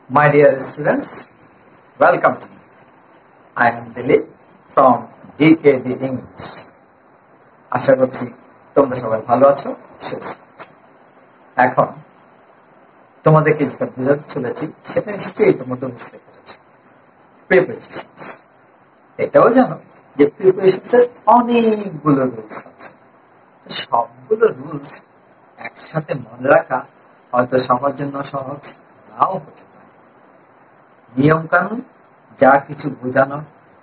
My dear students, welcome to me. I am Dilip from DKD English. আশা করছি তোমরা সবাই ভালো আছো, সুস্থ আছো। এখন তোমাদেরকে যেটা বোঝাতে চলেছি সেটা নিশ্চয়ই তোমরা বুঝতে পেরেছো। প্রিপোজিশনস। এটাও জানো যে প্রিপোজিশনস এর অনেকগুলো রুলস আছে। তো সবগুলো রুলস একসাথে মনে রাখা হয়তো সবার জন্য সহজ নাও হতে পারে। নিয়ম কানুন যা কিছু বোঝানো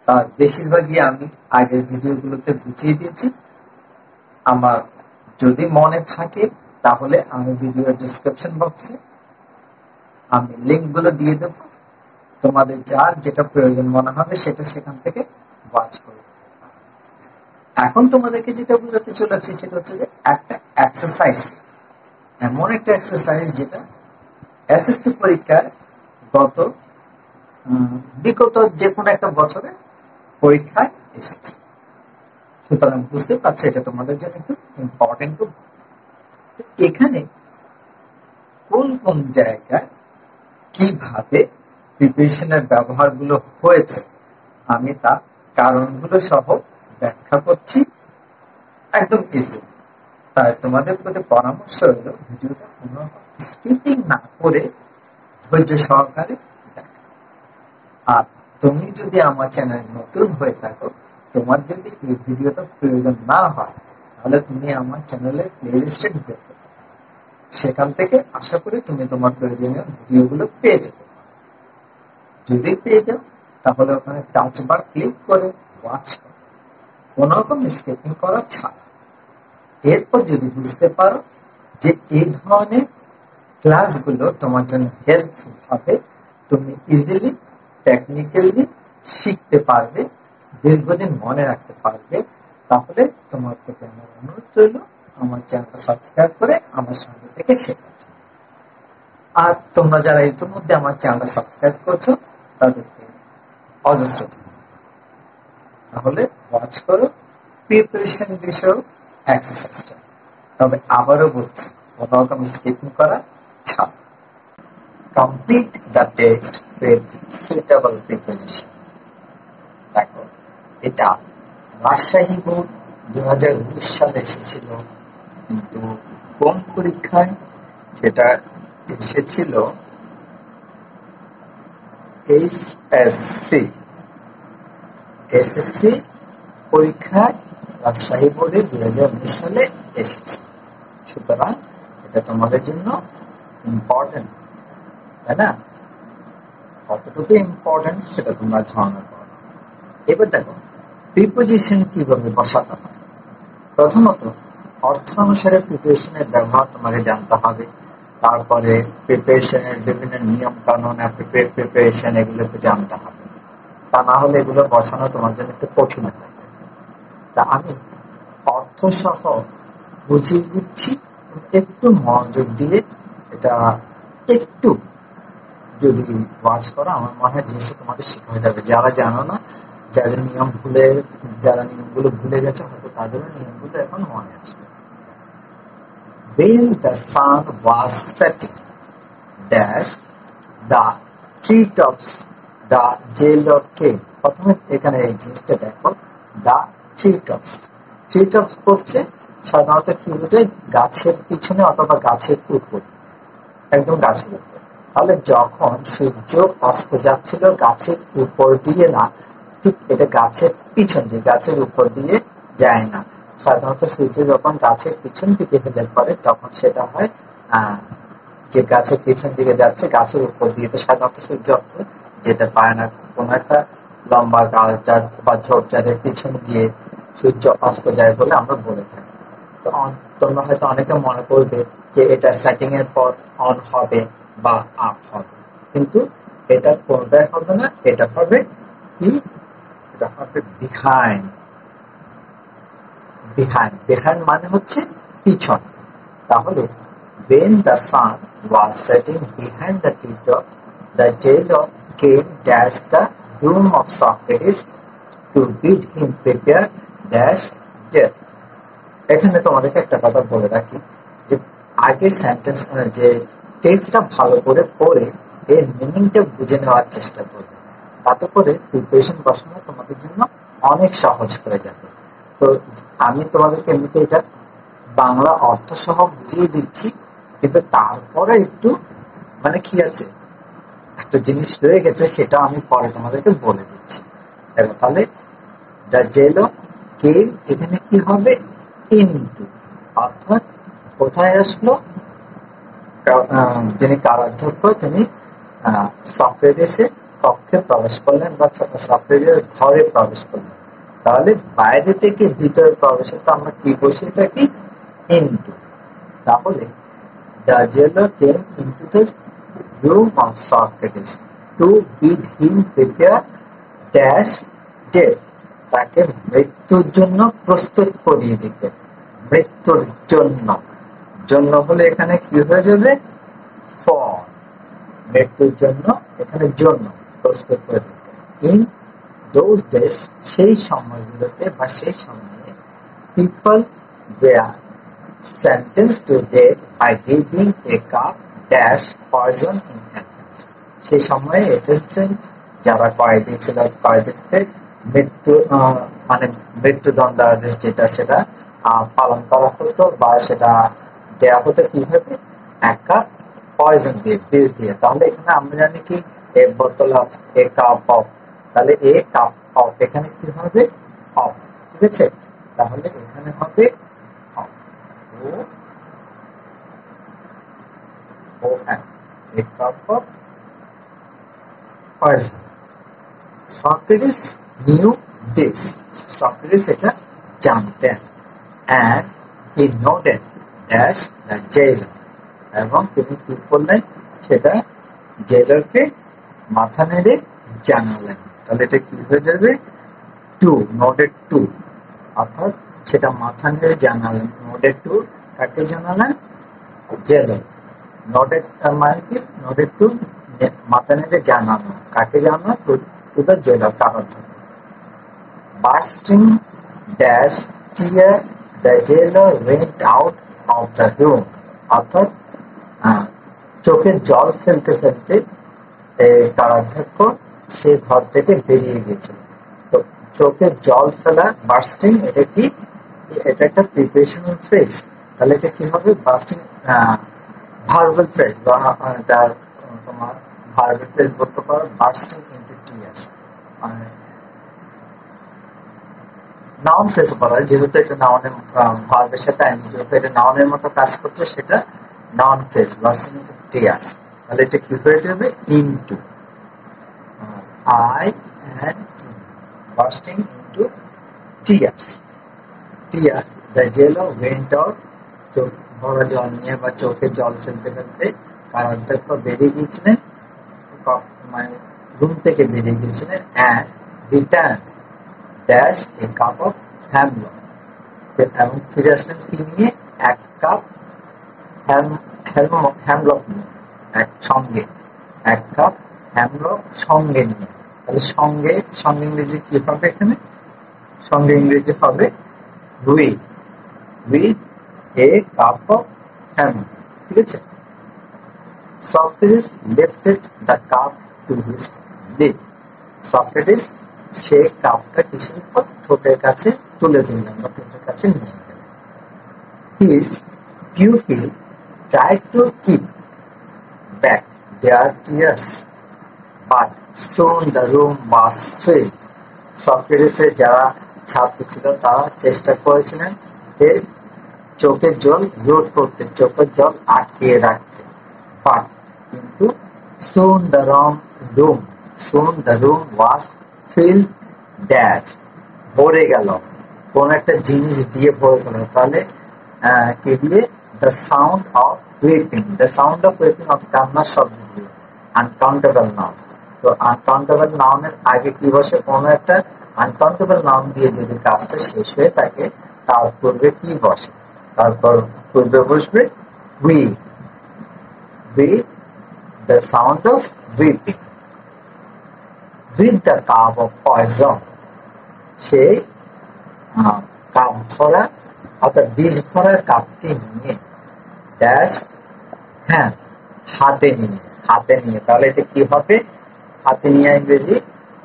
তার বেশিরভাগই আমি আগের ভিডিওগুলোতে বুঝিয়ে দিয়েছি। আমার যদি মনে থাকে তাহলে আমি ভিডিওর ডেসক্রিপশন বক্সে আমি লিঙ্কগুলো দিয়ে দেবো। তোমাদের যার যেটা প্রয়োজন মনে হবে সেটা সেখান থেকে ওয়াচ করো। এখন তোমাদেরকে যেটা বোঝাতে চলেছি সেটা হচ্ছে যে একটা এক্সারসাইজ, এমন একটা এক্সারসাইজ যেটা এসএসসি পরীক্ষায় বিগত যে কোনো একটা বছরে পরীক্ষায় এসেছে। সুতরাং বুঝতে পারছো এটা তোমাদের জন্য একটু ইম্পর্টেন্ট। এখানে কোন কোন জায়গায় কিভাবে প্রিপারেশনের ব্যবহারগুলো হয়েছে আমি তার কারণগুলো সহ ব্যাখ্যা করছি একদম ইজি। তাই তোমাদের প্রতি পরামর্শ হলো ভিডিওটা কোনো স্কিপিং না করে ধৈর্য সহকারে দেখা। আর তুমি যদি আমার চ্যানেল নতুন হয়ে থাকো, তোমার যদি এই ভিডিওটা প্রয়োজন না হয় তাহলে তুমি আমার চ্যানেলের প্লেলিস্টে ঢুকে পড়তে পারো। সেখান থেকে আশা করি তুমি তোমার প্রয়োজনীয় ভিডিওগুলো পেয়ে যেতে পারো। যদি পেয়ে যাও তাহলে ওখানে টাচ বার ক্লিক করে ওয়াচ করো, কোনো রকম স্কিপিং করা ছাড়া। এরপর যদি বুঝতে পারো যে এই ধরনের ক্লাসগুলো তোমার জন্য হেল্পফুল হবে, তুমি ইজিলি টেকনিক্যালি শিখতে পারবে, দীর্ঘদিন মনে রাখতে পারবে, তাহলে তোমার প্রতি আমার অনুরোধ রইল আমার চ্যানেলটা সাবস্ক্রাইব করে আমার সঙ্গে থেকে শেখার জন্য। আর তোমরা যারা ইতিমধ্যে আমার চ্যানেলটা সাবস্ক্রাইব করছো তাদেরকে অজস্র ধন্যবাদ। তাহলে ওয়াচ করো প্রিপারেশন বিষয়ক এক্সারসাইজটা। তবে আবারও বলছি, কোনো রকম স্কিপিং করা ছাড়া। Complete the text with suitable preposition. দেখো, এটা রাজশাহী বোর্ড 2019 সালে এসেছিল, কিন্তু কোন পরীক্ষায় সেটা এসেছিল? এসএসসি পরীক্ষায় রাজশাহী বোর্ডে 2019 সালে এসেছে। সুতরাং এটা তোমাদের জন্য ইম্পর্টেন্ট, তাই না? কতটুকু ইম্পর্টেন্ট সেটা তোমরা ধারণা করো। এবার দেখো প্রিপোজিশন কিভাবে বসাতে হয়। প্রথমত অর্থ অনুসারে প্রিপারেশনের ব্যবহার তোমাকে জানতে হবে। তারপরে প্রিপারেশনের বিভিন্ন নিয়ম কানুন, প্রিপারেশন এগুলোকে জানতে হবে। তা না হলে এগুলো বসানো তোমার জন্য একটু কঠিন হয়ে যায়। তা আমি অর্থ সহ বুঝিয়ে দিচ্ছি, একটু মনোযোগ দিয়ে এটা একটু যদি ওয়াচ করো আমার মনে হয় জিনিসটা তোমাদের শেখা হয়ে যাবে। যারা জানো না, যারা নিয়মগুলো ভুলে গেছে হয়তো তাদেরও নিয়মগুলো এখন মনে আসবে। When the sun was setting, dash the treetops, the jailer came. প্রথমে এখানে এই জিনিসটা দেখো, the treetops বলছে সাধারণত কি বোঝায়? গাছের পিছনে অথবা গাছের উপর, একদম গাছের উপর। তাহলে যখন সূর্য অস্ত যাচ্ছিল গাছের উপর দিয়ে না, ঠিক এটা গাছের পিছন দিয়ে, গাছের উপর দিয়ে যায় না। সাধারণত সূর্য যখন গাছের পিছন দিকে হেলে পড়ে তখন সেটা হয় যে গাছের পিছন দিকে যাচ্ছে, গাছের উপর দিয়ে তো সাধারণত সূর্য অস্ত যেতে পারে না। কোন একটা লম্বা গাছ বা ঝোপঝাড়ের পিছন দিয়ে সূর্য অস্ত যায় বলে আমরা বলে থাকি। তো তোমরা হয়তো অনেকে মনে করবে যে এটা সেটিং এর পর অন হবে বা আপ হবে, কিন্তু এটা কোনটাই হবে না। এটা হবে কি? এটা হবে বিহাইন্ড। মানে হচ্ছে পিছন। তাহলে when the sun was setting behind the treetop, the jailer came dash the room of Socrates to bid him prepare dash death. এখানে তোমাদেরকে একটা কথা বলে রাখি যে আগে সেন্টেন্স যে টেক্সটটা ভালো করে পড়ে এর মিনিং মিনিংটা বুঝে নেওয়ার চেষ্টা করবে, তাতে করে প্রিপারেশন বসানো তোমাদের জন্য অনেক সহজ হয়ে যাবে। তো আমি তোমাদেরকে এমনিতে এটা বাংলা অর্থ সহ বুঝিয়ে দিচ্ছি, কিন্তু তারপরে একটু মানে কি আছে, একটা জিনিস রয়ে গেছে, সেটা আমি পরে তোমাদেরকে বলে দিচ্ছি। দেখো তাহলে দ্য জেলো কেম, এখানে কি হবে, ইনটু, অর্থাৎ কোথায় আসলো, যিনি কারাধ্যক্ষ তিনি সক্রেটিসের কক্ষে প্রবেশ করলেন বা সক্রেটিসের ঘরে প্রবেশ করলেন। তাহলে বাইরে থেকে ভিতরে প্রবেশে তো আমরা কি বসে থাকি, ইনটু। তাহলে the jailer came into the room of Socrates to bid him prepare dash death, তাকে মৃত্যুর জন্য প্রস্তুত করিয়ে দিতে। মৃত্যুর জন্য, জন্য হলে এখানে কি হয়ে যাবে, ফর, মৃত্যুর জন্য এখানে জন্য, প্রস্তুত করে দিতে। ইন দোজ ডেজ, সেই সময়গুলোতে বা সেই সময়ে, people were sentence to death by giving a cup dash poison in Athens. সেই সময়ে এথেন্সের যারা কয়েদি ছিল, কয়েদিকে মৃত্যু মানে মৃত্যুদণ্ডাদেশ যেটা সেটা পালন করা হতো, বা সেটা দেয়া হতো কিভাবে, এক কাপ পয়জন দিয়ে, বিষ দিয়ে। তাহলে এখানে আমরা জানি কি, এ বোতল অফ, এ কাপ অফ, তাহলে এ কাপ অফ এখানে কি হবে, অফ, ঠিক আছে। তাহলে এখানে হবে of, O O F, a cup of poison. Socrates knew this, Socrates এটা জানতেন, and he noted dash the jailer, এবং তিনি কি করলেন, সেটা জেলারকে মাথা নেড়ে জানালেন। তাহলে এটা কি হয়ে যাবে, টু, নোটেড টু, অর্থাৎ সেটা মাথা নেড়ে জানালেন। নোটেড টু কাকে জানালেন, জেলার। নোটেড মানে কি, নোটেড টু মাথা নেড়ে জানানো, কাকে জানানো, টু দ্য জেলার, কারাধ্যক্ষ। Bursting dash tear, the jailer went out of the room, অর্থাৎ চোখের জল ফেলতে ফেলতে কারাধ্যক্ষ সে ঘর থেকে বেরিয়ে গেছিল। তো চোখের জল ফেলা, বার্স্টিং, এটা কি, এটা একটা প্রিপারেশনাল ফ্রেজ। তাহলে এটা কি হবে, বার্স্টিং ভার্বাল ফ্রেজ, বা এটা তোমার ভার্বাল ফ্রেজ বলতে পারো, bursting into tears. Noun phrase বলা হয়, যেহেতু এটা নাউনের ভার্বের সাথে আইনজি যোগ, এটা নাউনের মতো কাজ করছে, সেটা noun phrase, bursting into tears. তাহলে এটা কি হয়ে যাবে, into, I and T, bursting into tears. Tear, the jailer went out, চোখ ভরা জল নিয়ে বা চোখে জল ফেলতে ফেলতে কারাধ্যক্ষ বেরিয়ে গিয়েছিলেন, মানে রুম থেকে বেরিয়ে গিয়েছিলেন, and return dash a cup of hemlock, এবং ফিরে আসলেন কি নিয়ে, এক কাপ হ্যামলক নিয়ে, এক সঙ্গে, এক কাপ হ্যামলক সঙ্গে নিয়ে। তাহলে সঙ্গে, সঙ্গে ইংরেজি কি হবে, এখানে সঙ্গে ইংরেজি হবে with, with a cup of hemlock, ঠিক আছে। Socrates lifted the cup to his lip, Socrates সে কাপটা কিসের উপর, ঠোঁটের কাছে তুলে দিলেন বা ঠোঁটের কাছে নিয়ে গেলেন। His pupil tried to keep back their tears, but soon the room was filled. সক্রেটিসের যারা ছাত্র ছিল তারা চেষ্টা করেছিলেন যে চোখের জল রোধ করতে, চোখের জল আটকিয়ে রাখতে, বাট কিন্তু soon the room was filled dash, ভরে গেল, কোন একটা জিনিস দিয়ে ভরে গেল। তাহলে কি দিয়ে, the sound of weeping, অর্থাৎ কান্নার শব্দ দিয়ে, uncountable noun। তো আনকাউন্টেবল নাউনের আগে কি বসে, কোনো একটা আনকাউন্টেবল নাউন দিয়ে যদি কাজটা শেষ হয়ে থাকে, তার পূর্বে কি বসে, তারপর পূর্বে বসবে with the sound of weeping, with the cup of poison, say cup ভরা অর্থাৎ বিষ ভরা কাপটি নিয়ে ড্যাশ, হ্যাঁ হাতে নিয়ে, হাতে নিয়ে, তাহলে এটা কি হবে? হাতে নিয়ে ইংরেজি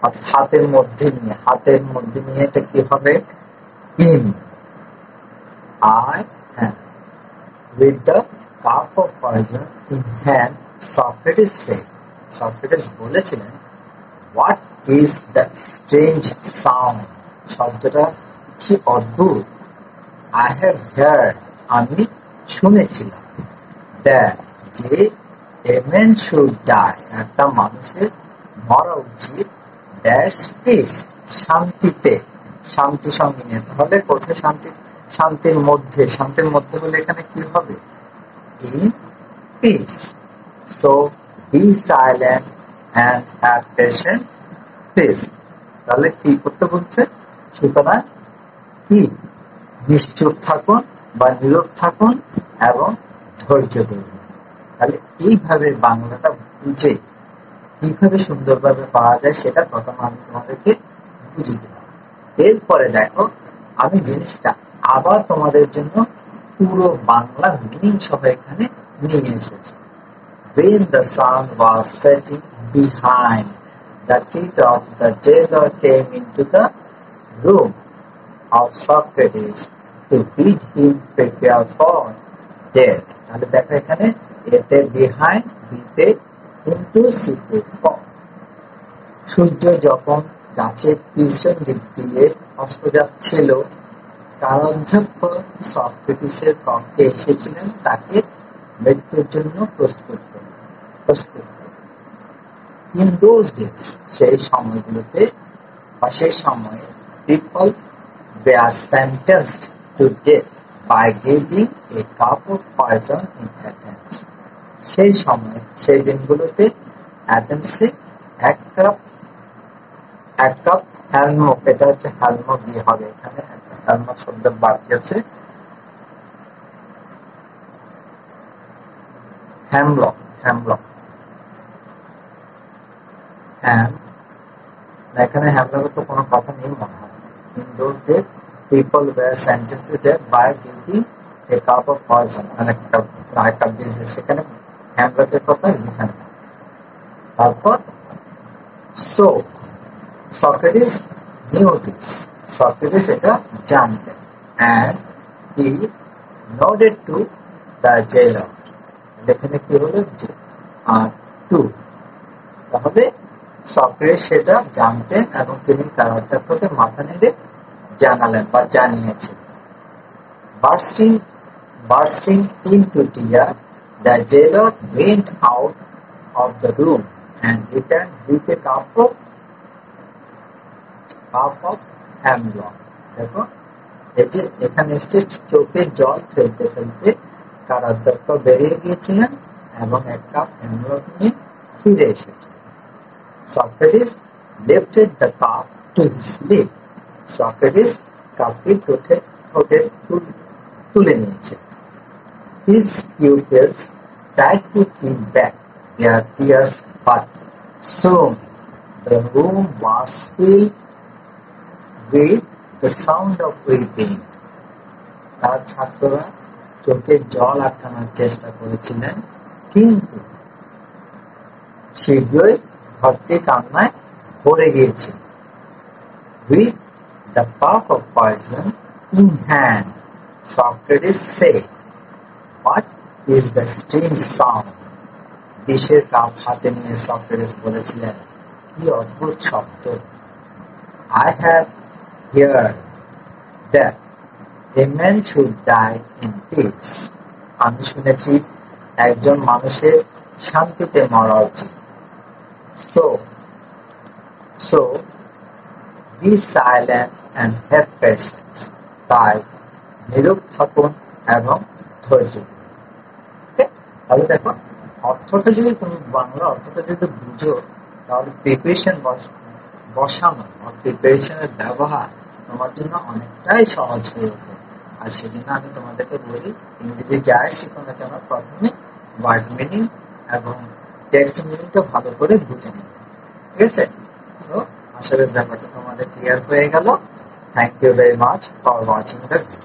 অর্থাৎ হাতের মধ্যে নিয়ে, হাতের মধ্যে নিয়ে এটা কি হবে? In I am with the cup of poison in hand, Socrates said. Socrates বলেছিলেন, what is that strange sound? শব্দটা কি অদ্ভুত। I have heard, আমি শুনেছিলাম, that যে a man should die, একটা মানুষের মরা উচিত, dash peace, শান্তিতে, শান্তি সঙ্গে নিয়ে। তাহলে কোথায় শান্তি? শান্তির মধ্যে, শান্তির মধ্যে বলে এখানে কি হবে? in peace. So be silent and have patience, please. তাহলে কি করতে বলছে? সুতরাং কি নিশ্চুপ থাকুন বা নীরব থাকুন এবং ধৈর্য ধরুন। তাহলে এইভাবে বাংলাটা বুঝে কিভাবে সুন্দরভাবে পাওয়া যায় সেটা প্রথম আমি তোমাদেরকে বুঝিয়ে দিলাম। এরপরে দেখো আমি জিনিসটা আবার তোমাদের জন্য পুরো বাংলা মিনিং সহ এখানে নিয়ে এসেছি। When the sun was setting behind, the teeth of the jailer came into the room of Socrates to bid him prepare for death. তাহলে দেখো এখানে এতে behind, বিতে into, সিতে for। সূর্য যখন গাছের পিছন দিক দিয়ে অস্ত যাচ্ছিল, কারাধ্যক্ষ সক্রেটিসের কক্ষে এসেছিলেন তাকে মৃত্যুর জন্য প্রস্তুত। In those days, সেই সময়গুলোতে বা সেই সময়ে people were sentenced to death by giving a cup of poison in Athens. সেই সময়, সেই দিনগুলোতে অ্যাথেন্সে এক কাপ হ্যালমক, এটা হচ্ছে হ্যালমক দিয়ে হবে, এখানে হ্যালমক শব্দ বাকি আছে, হ্যামলক, এখানে হ্যামলকের তো কোনো কথা নেই মনে হয়। In those days, people were sentenced to death by giving a cup of poison, মানে একটা বিজনেস, সেখানে হ্যামলকের কথা লিখা নেই। তারপর so Socrates knew this, Socrates এটা জানতেন, and he nodded to the jailer, এখানে কি হলো টু, তাহলে সক্রেটিস সেটা জানতেন এবং তিনি কারাধ্যক্ষকে মাথা নেড়ে জানালেন বা জানিয়েছেন। Bursting into tears, the jailer went out of the room and returned with a cup of hemlock. দেখো এই যে এখানে এসে চোখে জল ফেলতে ফেলতে কারাধ্যক্ষ বেরিয়ে গিয়েছিলেন এবং এক কাপ হ্যামলক নিয়ে ফিরে এসেছেন। Socrates lifted the cup to his lips. Socrates কাপটি ঠোঁটে তুলে নিয়েছে। His pupils tried to keep back their tears, but soon the room was filled with the sound of weeping. তার ছাত্ররা চোখে জল আটকানোর চেষ্টা করেছিলেন, কিন্তু শীঘ্রই ঘরটি কান্নায় ভরে গিয়েছিল। With the cup of poison in hand, Socrates said, "What is the strange sound?" বিষের কাপ হাতে নিয়ে সক্রেটিস বলেছিলেন, কি অদ্ভুত শব্দ। I have heard that a man should die in peace. আমি শুনেছি একজন মানুষের শান্তিতে মরা উচিত। So be silent and have patience. তাই নীরব থাকুন এবং ধৈর্য ধরুন। তাহলে দেখো অর্থটা যদি তুমি বাংলা অর্থটা যদি বুঝো, তাহলে প্রিপারেশন বসানো বা প্রিপারেশনের ব্যবহার তোমার জন্য অনেকটাই সহজ হয়ে ওঠে। আর সেজন্য আমি তোমাদেরকে বলি, ইংরেজি যাই শিখো না কেন, প্রথমে ওয়ার্ড মিনিং এবং টেক্সট মিনিংটা ভালো করে বুঝে নিবে, ঠিক আছে? তো আসলে ব্যাপারটা তোমাদের ক্লিয়ার হয়ে গেল। Thank you very much for watching the video.